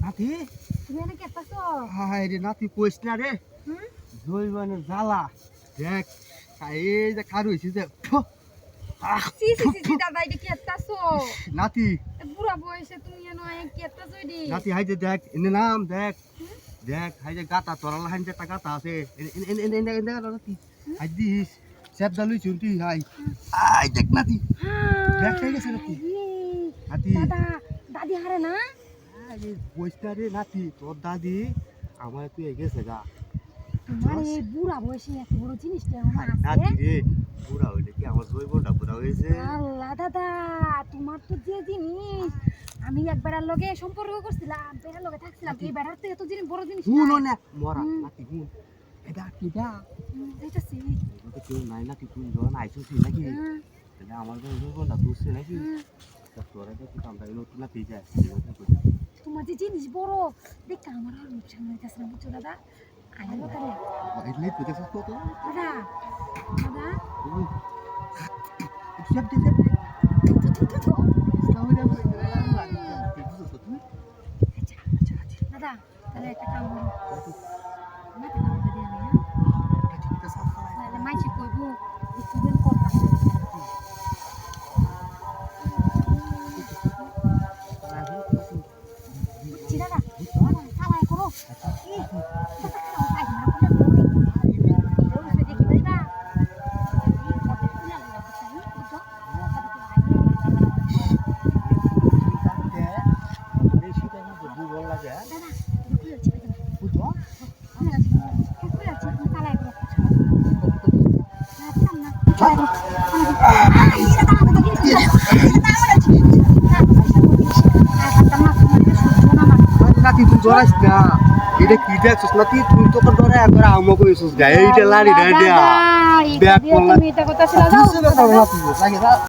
নাতি তুমি এনে কেতাছো হাই রে নাতি কইস না রে জৈবনের জ্বালা দেখ এই যে খার হইছে যে সি সি সি দাদা এটা কেতাছো নাতি বুড়া বয়সে তুমি এনে কেতাছো এডি নাতি হাই যে দেখ এনে নাম দেখ দেখ হাই যে গাতা তোরা লাহান যে গাতা আছে এনে নাতি hi this সেব Dalui চুনটি hi I দেখ নাতি দেখ হয়ে গেছে নাতি নাতি দাদা দাদি হারে না আরে বইস্তা রে নাতি তোর দাদি আমার তুই গেছে গা তোমার এই বুড়া বয়সে এত বড় জিনিসটা আমার আছে নাতি রে বুড়া হইলে কি আমার জৈবনটা বুড়া হয়েছে আল্লাহ দাদা তোমার তো যে জিনিস আমি একবার লগে সম্পর্ক করছিলাম বেড়ার লগে থাকছিলাম এই বেড়ার তো এত জিনিস বড় জিনিস হুন না মরা নাতি হুন এটা কি দা দেখতেছি তো কেউ নাই নাতি তুই যখন আইছিস নাকি তাহলে আমার জৈবনটা দুসছে নাকি তোরা দেখি আমরা নতুন নাতি যায় তোমার যে জিনিস বড় দেখ আমার আর মুখে হইতাছে না বুঝছো দাদা আইলো তারে এলে তুই দেখছিস কত দাদা দাদা সব দিতে দাদা তাহলে একটা কাম করো না তো কাম করে আমি তাহলে মাইছি কইবো স্টুডেন্ট কথা চিরাদা সালাই করো নাতি তুই জড়াইস না এটা কি দেখছিস নাতি তুই তো ডরে একবার আমাকে কইছিস গা এইটা লাড়ি রে দিয়া ব্যাগ করলা তুমি এটা কথা ছিল